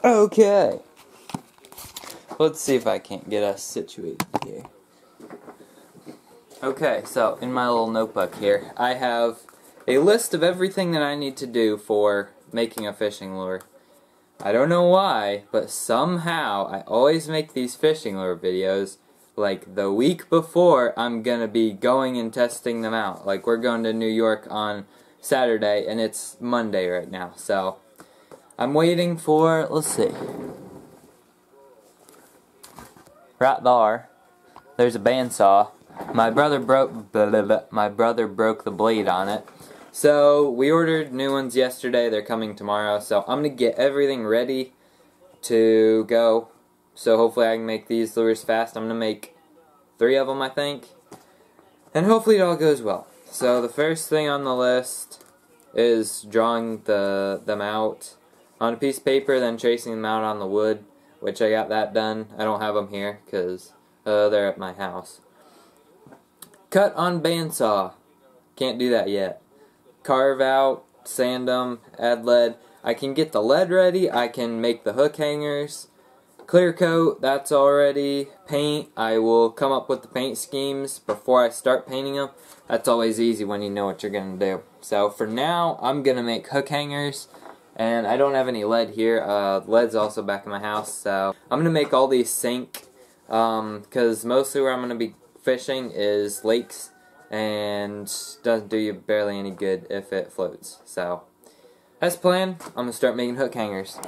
Okay. Let's see if I can't get us situated here. Okay, so in my little notebook here, I have a list of everything that I need to do for making a fishing lure. I don't know why, but somehow I always make these fishing lure videos like the week before I'm gonna be going and testing them out. Like, we're going to New York on Saturday and it's Monday right now, so I'm waiting for, let's see, right there's a bandsaw. My brother broke the blade on it. So we ordered new ones yesterday. They're coming tomorrow. So I'm gonna get everything ready to go. So hopefully I can make these lures fast. I'm gonna make 3 of them, I think. And hopefully it all goes well. So the first thing on the list is drawing them out on a piece of paper, then tracing them out on the wood, which I got that done. I don't have them here because they're at my house. Cut on bandsaw. Can't do that yet. Carve out, sand them, add lead. I can get the lead ready. I can make the hook hangers. Clear coat, that's already. Paint, I will come up with the paint schemes before I start painting them. That's always easy when you know what you're going to do. So for now, I'm going to make hook hangers. And I don't have any lead here. Lead's also back in my house. So I'm going to make all these sink. Because mostly where I'm going to be fishing is lakes. And doesn't do you barely any good if it floats. So that's the plan. I'm going to start making hook hangers.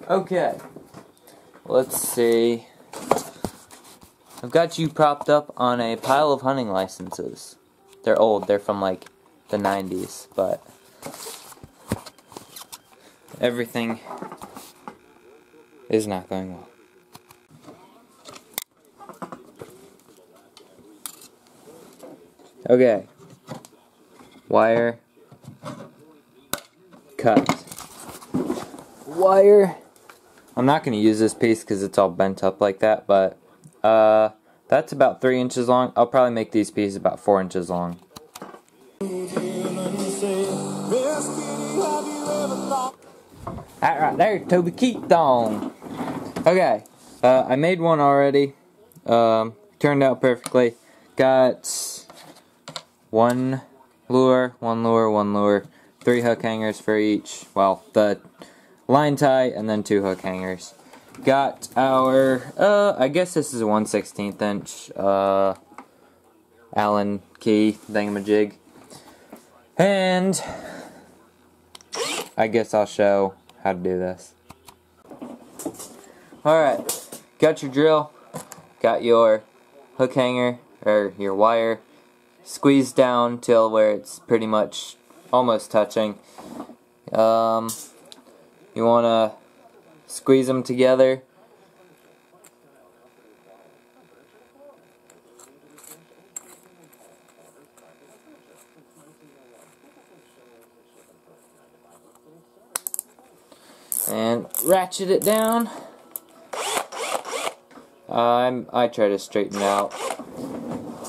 Okay, let's see. I've got you propped up on a pile of hunting licenses. They're old, they're from like the 90s, but everything is not going well. Okay, wire, cut, wire. I'm not going to use this piece because it's all bent up like that, but that's about 3 inches long. I'll probably make these pieces about 4 inches long. That right there, Toby Keaton. Okay, I made one already. Turned out perfectly. Got one lure, 3 hook hangers for each. Well, the line tie and then 2 hook hangers. Got our, I guess this is a 1/16 inch Allen key thingamajig. And I guess I'll show how to do this. Alright, got your drill, got your hook hanger, or your wire, squeezed down till where it's pretty much almost touching. You want to squeeze them together. And ratchet it down. I try to straighten it out.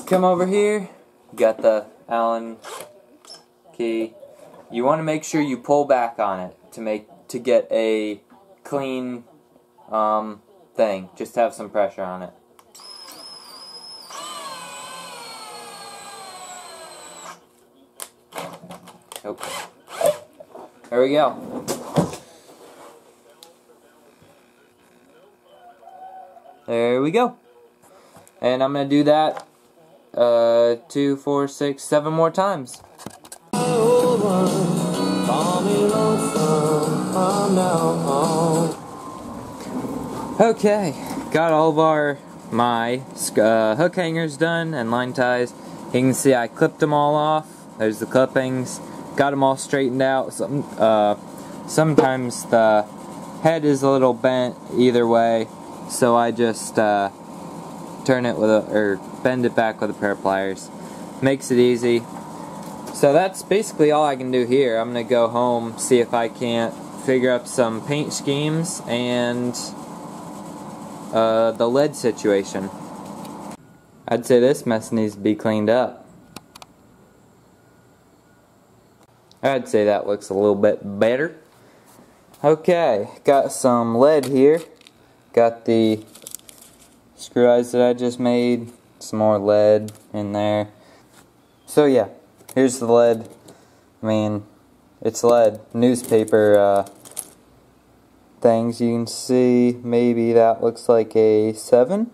Come over here. Got the Allen key. You want to make sure you pull back on it to get a clean thing. Just have some pressure on it. Okay. There we go. There we go. And I'm going to do that 2, 4, 6, 7 more times. Okay, got all of my hook hangers done and line ties. You can see I clipped them all off. There's the clippings. Got them all straightened out. Sometimes the head is a little bent either way, so I just turn it with or bend it back with a pair of pliers. Makes it easy. So that's basically all I can do here. I'm gonna go home, see if I can't figure up some paint schemes and the lead situation. I'd say this mess needs to be cleaned up. I'd say that looks a little bit better. Okay, got some lead here. Got the screw eyes that I just made. Some more lead in there. So yeah, here's the lead. I mean, it's lead. Newspaper things you can see. Maybe that looks like a 7.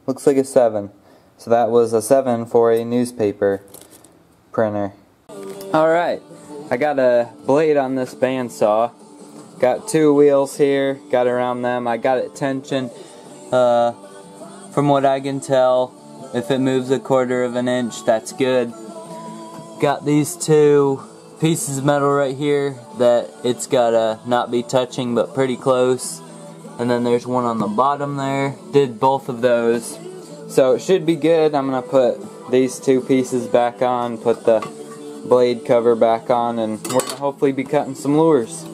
Looks like a 7. So that was a 7 for a newspaper printer. Alright, I got a blade on this bandsaw. Got 2 wheels here, got around them. I got it tensioned. From what I can tell, if it moves 1/4 of an inch, that's good. Got these 2 pieces of metal right here that it's gotta not be touching, but pretty close. And then there's one on the bottom there. Did both of those. So it should be good. I'm gonna put these 2 pieces back on, put the blade cover back on, and we're gonna hopefully be cutting some lures.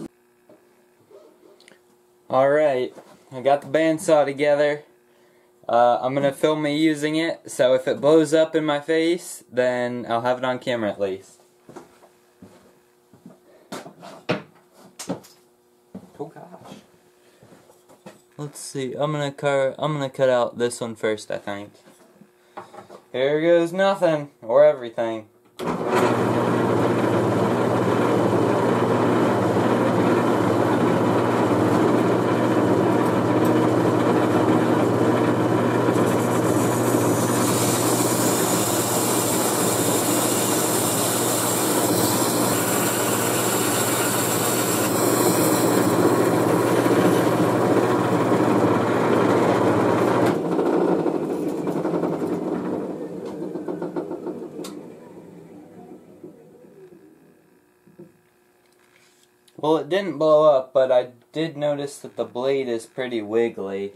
Alright, I got the bandsaw together. I'm gonna film me using it, so if it blows up in my face, then I'll have it on camera at least. Oh gosh. Let's see. I'm gonna cut out this one first, I think. Here goes nothing or everything. Well, it didn't blow up, but I did notice that the blade is pretty wiggly.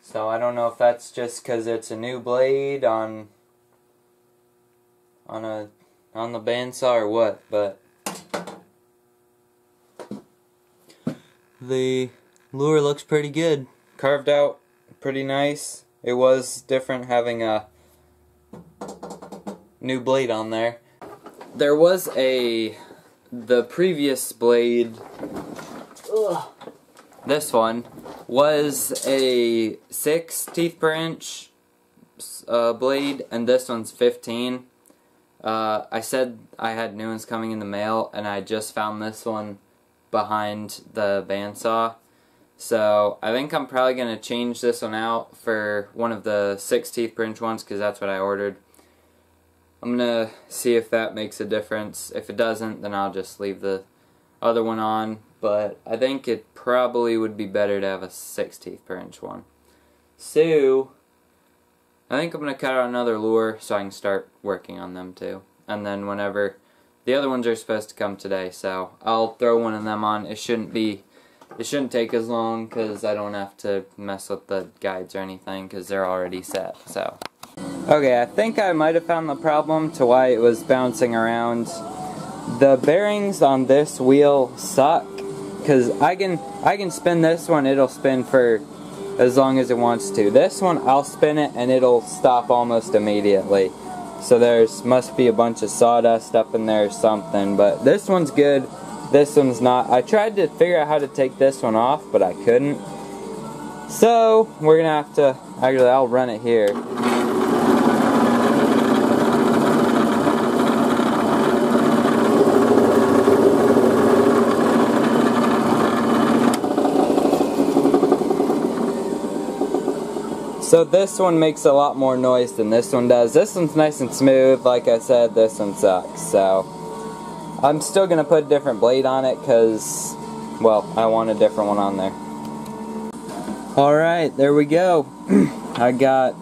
So I don't know if that's just because it's a new blade on the bandsaw or what, but the lure looks pretty good. Carved out pretty nice. It was different having a new blade on there. There was the previous blade, this one, was a 6 teeth per inch blade, and this one's 15. I said I had new ones coming in the mail, and I just found this one behind the bandsaw. So I think I'm probably going to change this one out for one of the 6 teeth per inch ones, because that's what I ordered. I'm going to see if that makes a difference. If it doesn't, then I'll just leave the other one on. But I think it probably would be better to have a 6 teeth per inch one. So, I think I'm going to cut out another lure so I can start working on them too. And then whenever, the other ones are supposed to come today, so I'll throw one of them on. It shouldn't take as long because I don't have to mess with the guides or anything because they're already set, so. Okay, I think I might have found the problem to why it was bouncing around. The bearings on this wheel suck, because I can spin this one, it'll spin for as long as it wants to. This one, I'll spin it and it'll stop almost immediately. So must be a bunch of sawdust up in there or something, but this one's good, this one's not. I tried to figure out how to take this one off, but I couldn't. So, we're gonna have to, actually I'll run it here. So this one makes a lot more noise than this one does. This one's nice and smooth. Like I said, this one sucks. So I'm still going to put a different blade on it because, well, I want a different one on there. Alright, there we go. I got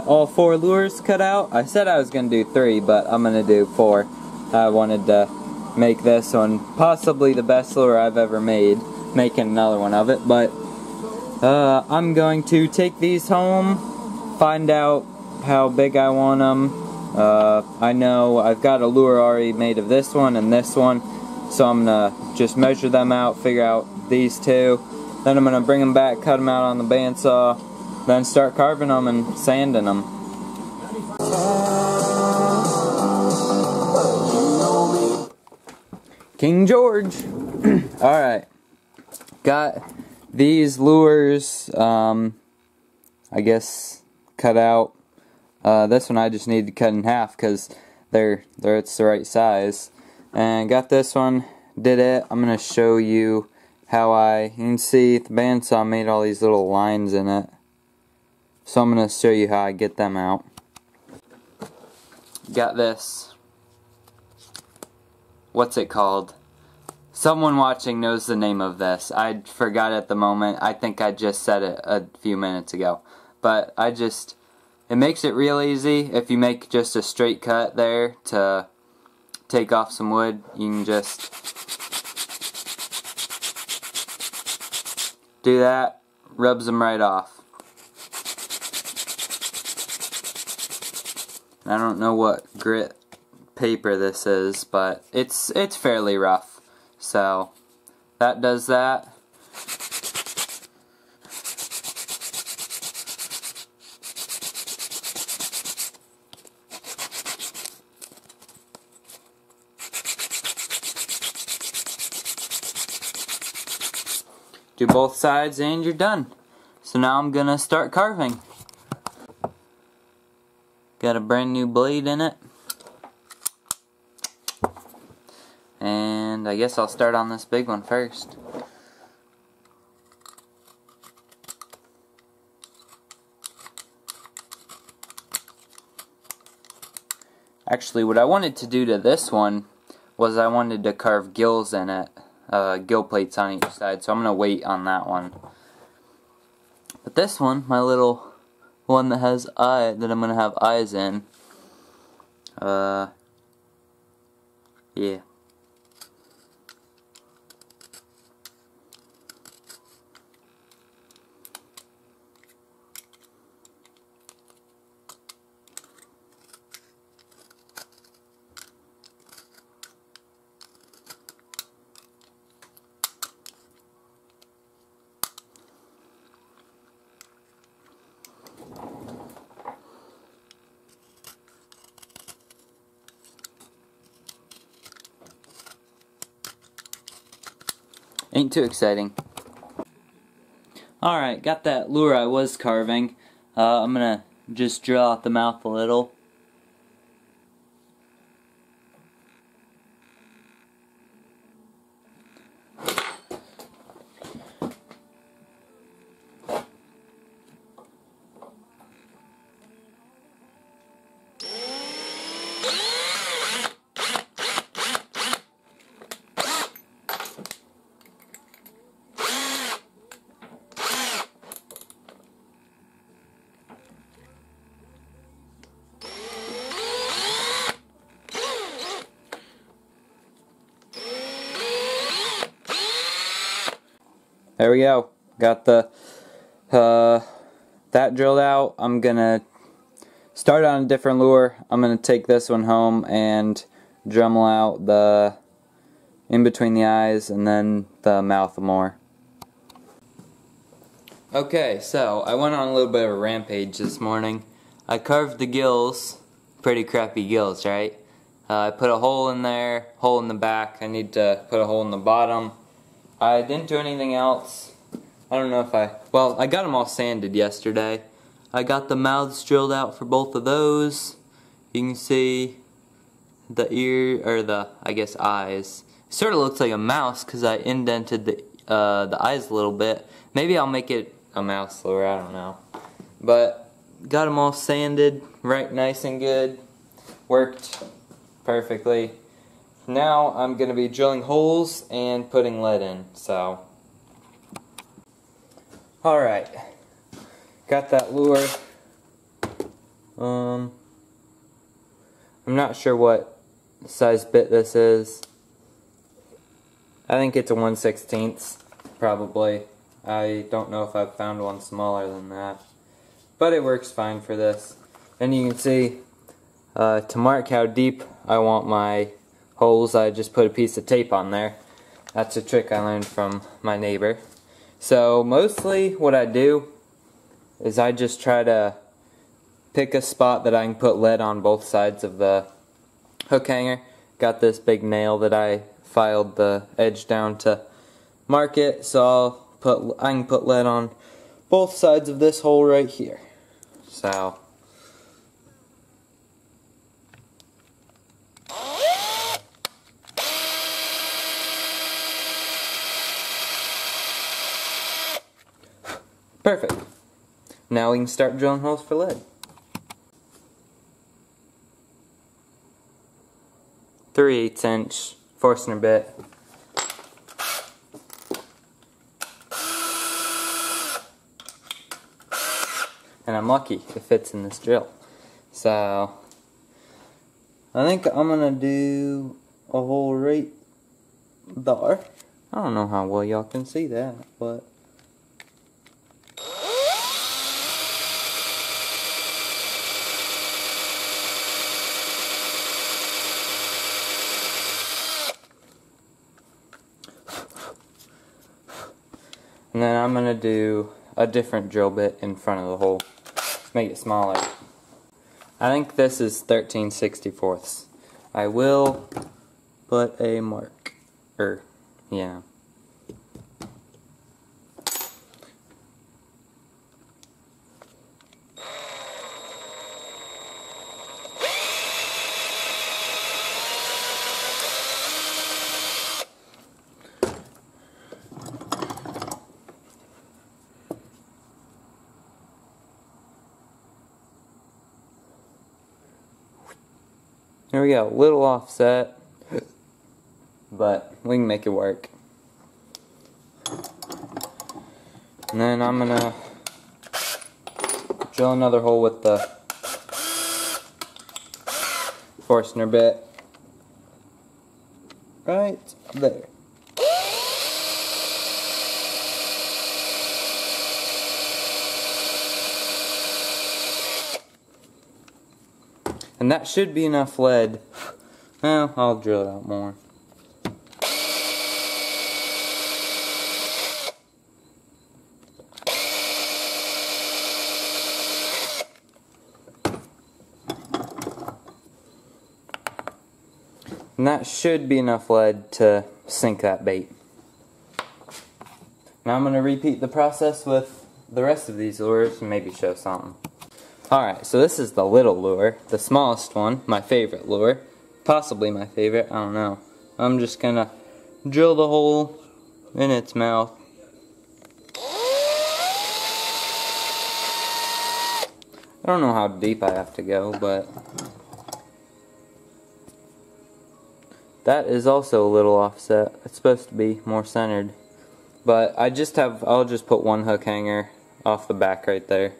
all 4 lures cut out. I said I was going to do 3, but I'm going to do 4. I wanted to make this one possibly the best lure I've ever made. Making another one of it, but I'm going to take these home, find out how big I want them. I know I've got a lure already made of this one and this one, so I'm going to just measure them out, figure out these 2. Then I'm going to bring them back, cut them out on the bandsaw, then start carving them and sanding them. King George. Alright. Got these lures, I guess, cut out. This one I just need to cut in half because it's the right size. And got this one, did it. I'm going to show you how you can see the bandsaw made all these little lines in it. So I'm going to show you how I get them out. Got this. What's it called? Someone watching knows the name of this. I forgot at the moment. I think I just said it a few minutes ago. But it makes it real easy. If you make just a straight cut there to take off some wood, you can just do that. Rubs them right off. I don't know what grit paper this is, but it's fairly rough. So that does that. Do both sides and you're done. So now I'm gonna start carving. Got a brand new blade in it. And I guess I'll start on this big one first. Actually, what I wanted to do to this one was I wanted to carve gills in it. Gill plates on each side, so I'm going to wait on that one. But this one, my little one that has that I'm going to have eyes in, yeah. Ain't too exciting. Alright, got that lure I was carving. I'm gonna just drill out the mouth a little. There we go. Got the that drilled out. I'm gonna start on a different lure. I'm gonna take this one home and Dremel out the in between the eyes and then the mouth more. Okay, so I went on a little bit of a rampage this morning. I carved the gills, pretty crappy gills, right? I put a hole in there, hole in the back. I need to put a hole in the bottom. I didn't do anything else. I don't know if well, I got them all sanded yesterday. I got the mouths drilled out for both of those. You can see the ear, or the, I guess, eyes. It sort of looks like a mouse because I indented the eyes a little bit. Maybe I'll make it a mouse lure, I don't know. But got them all sanded right nice and good. Worked perfectly. Now I'm going to be drilling holes and putting lead in, so. Alright. Got that lure. I'm not sure what size bit this is. I think it's a 1/16, probably. I don't know if I've found one smaller than that. But it works fine for this. And you can see, to mark how deep I want my holes, I just put a piece of tape on there. That's a trick I learned from my neighbor. So mostly what I do is I just try to pick a spot that I can put lead on both sides of the hook hanger. Got this big nail that I filed the edge down to mark it, so I can put lead on both sides of this hole right here. So perfect. Now we can start drilling holes for lead. 3/8 inch Forstner bit. And I'm lucky it fits in this drill. So I think I'm gonna do a hole right there. I don't know how well y'all can see that, but and then I'm gonna do a different drill bit in front of the hole. Make it smaller. I think this is 13/64. I will put a mark. Yeah. There we go, little offset, but we can make it work. And then I'm gonna drill another hole with the Forstner bit right there. And that should be enough lead. Well, I'll drill it out more. And that should be enough lead to sink that bait. Now I'm going to repeat the process with the rest of these lures and maybe show something. Alright, so this is the little lure, the smallest one, my favorite lure. Possibly my favorite, I don't know. I'm just gonna drill the hole in its mouth. I don't know how deep I have to go, but that is also a little offset. It's supposed to be more centered. But I'll just put one hook hanger off the back right there.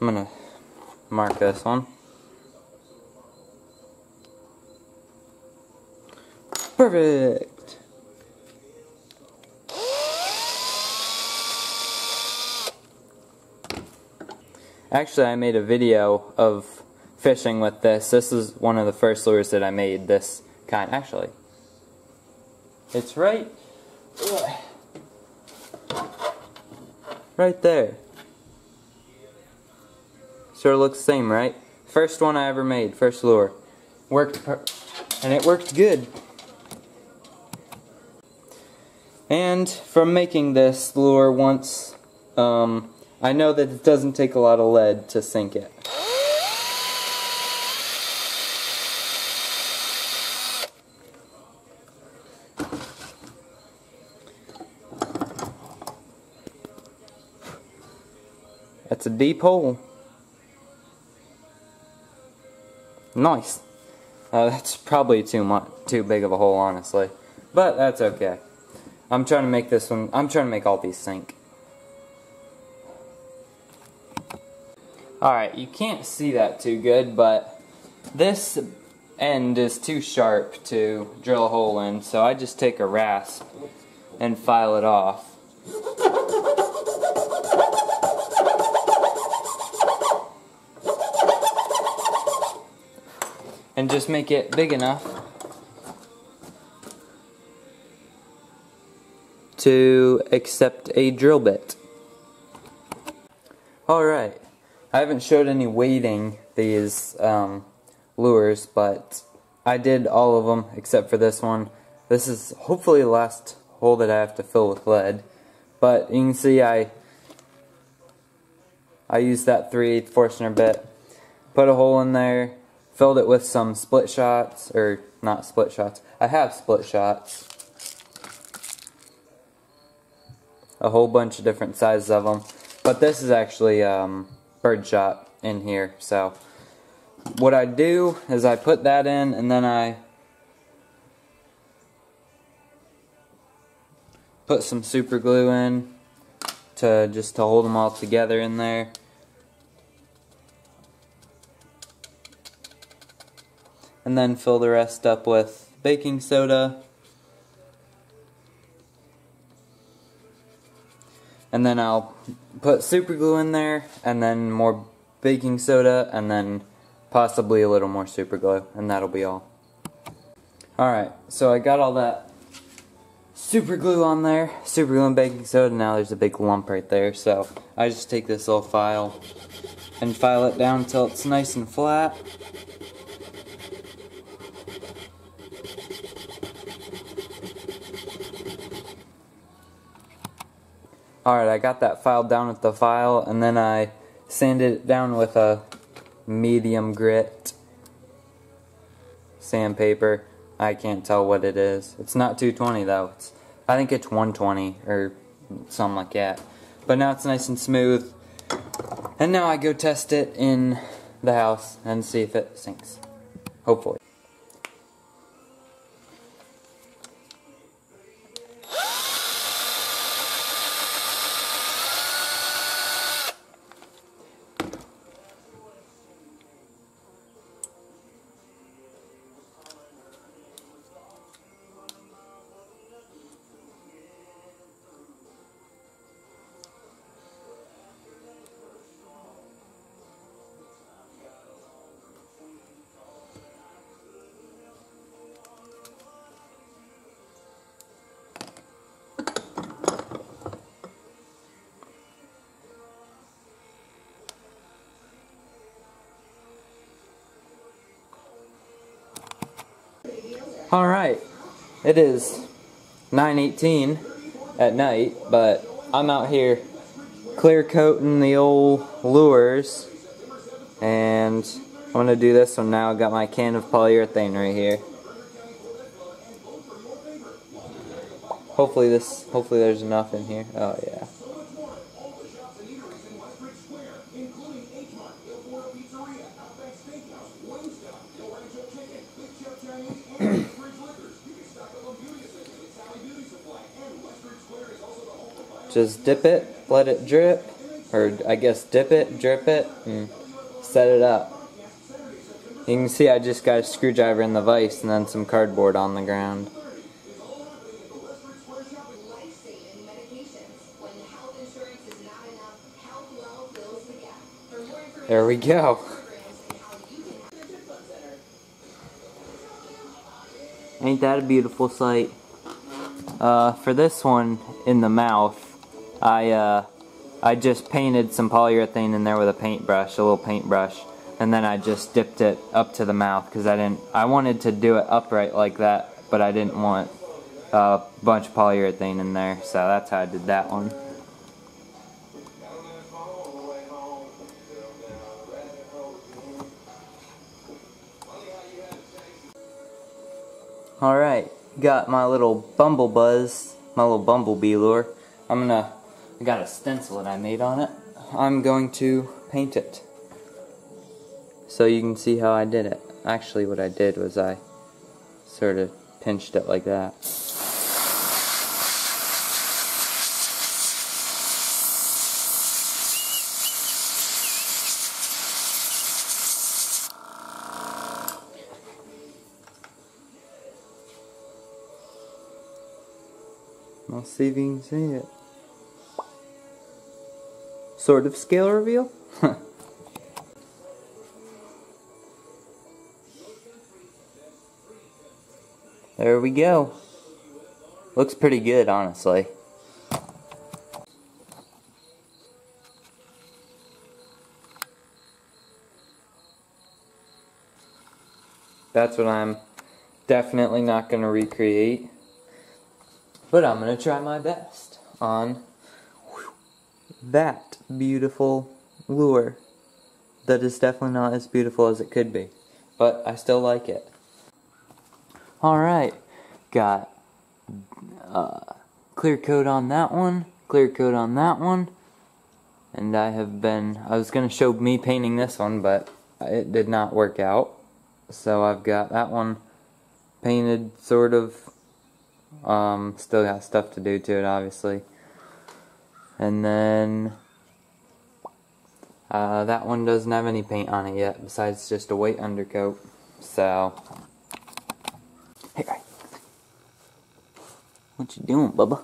I'm gonna mark this one. Perfect! Actually, I made a video of fishing with this. This is one of the first lures that I made, this kind. Actually, it's right there. Sort of looks the same, right? First one I ever made, first lure. And it worked good. And from making this lure once, I know that it doesn't take a lot of lead to sink it. That's a deep hole. Nice. That's probably too big of a hole, honestly, but that's okay. I'm trying to make all these sink. Alright, you can't see that too good, but this end is too sharp to drill a hole in, so I just take a rasp and file it off. And just make it big enough to accept a drill bit. Alright, I haven't showed any weighting these lures, but I did all of them except for this one. This is hopefully the last hole that I have to fill with lead, but you can see I used that 3/8 Forstner bit, put a hole in there, filled it with some split shots, or not split shots, I have split shots, a whole bunch of different sizes of them, but this is actually bird shot in here. So what I do is I put that in, and then I put some super glue in just to hold them all together in there. And then fill the rest up with baking soda. And then I'll put super glue in there, and then more baking soda, and then possibly a little more super glue, and that'll be all. Alright, so I got all that super glue on there, super glue and baking soda. Now there's a big lump right there, so I just take this little file and file it down until it's nice and flat. Alright, I got that filed down with the file, and then I sanded it down with a medium grit sandpaper. I can't tell what it is. It's not 220 though. I think it's 120 or something like that. But now it's nice and smooth. And now I go test it in the house and see if it sinks. Hopefully. Alright, it is 9:18 at night, but I'm out here clear coating the old lures, and I'm going to do this one now. I got my can of polyurethane right here. Hopefully there's enough in here. Oh yeah. Just dip it, let it drip, or I guess dip it, drip it, and set it up. You can see I just got a screwdriver in the vise and then some cardboard on the ground. There we go. Ain't that a beautiful sight? For this one in the mouth, I just painted some polyurethane in there with a paintbrush, a little paintbrush, and then I just dipped it up to the mouth because I wanted to do it upright like that, but I didn't want a bunch of polyurethane in there, so that's how I did that one. Alright, got my little bumblebuzz, my little bumblebee lure. I got a stencil that I made on it. I'm going to paint it, so you can see how I did it. Actually, what I did was I sort of pinched it like that. I'll see if you can see it. Sort of scale reveal? There we go. Looks pretty good, honestly. That's what I'm definitely not going to recreate. But I'm going to try my best on that beautiful lure. That is definitely not as beautiful as it could be. But I still like it. Alright, got clear coat on that one, clear coat on that one, and I was going to show me painting this one, but it did not work out. So I've got that one painted, sort of. Still got stuff to do to it, obviously. And then that one doesn't have any paint on it yet, besides just a white undercoat. So, hey, what you doing, Bubba?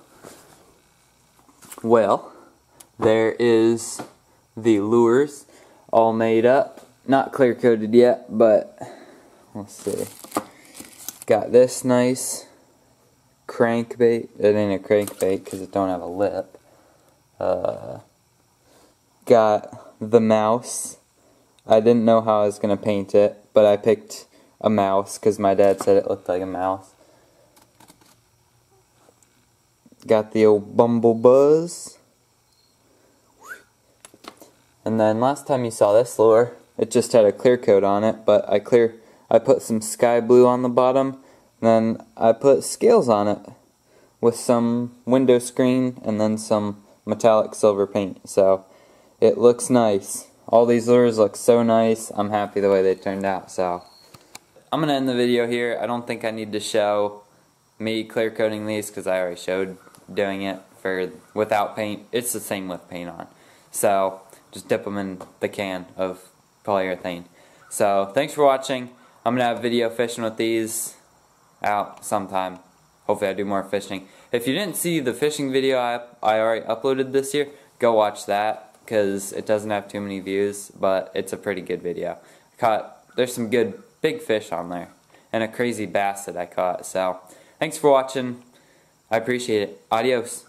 Well, there is the lures all made up. Not clear coated yet, but let's see. Got this nice crankbait. It ain't a crankbait because it don't have a lip. Got the mouse. I didn't know how I was going to paint it, but I picked a mouse because my dad said it looked like a mouse. Got the old Bumblebuzz. And then last time you saw this lure, it just had a clear coat on it, but I put some sky blue on the bottom, and then I put scales on it with some window screen and then some metallic silver paint. So it looks nice. All these lures look so nice. I'm happy the way they turned out. So I'm going to end the video here. I don't think I need to show me clear coating these because I already showed doing it without paint. It's the same with paint on. So just dip them in the can of polyurethane. So thanks for watching. I'm going to have video fishing with these out sometime. Hopefully I do more fishing. If you didn't see the fishing video I already uploaded this year, go watch that because it doesn't have too many views, but it's a pretty good video. There's some good big fish on there and a crazy bass that I caught. So thanks for watching. I appreciate it. Adios.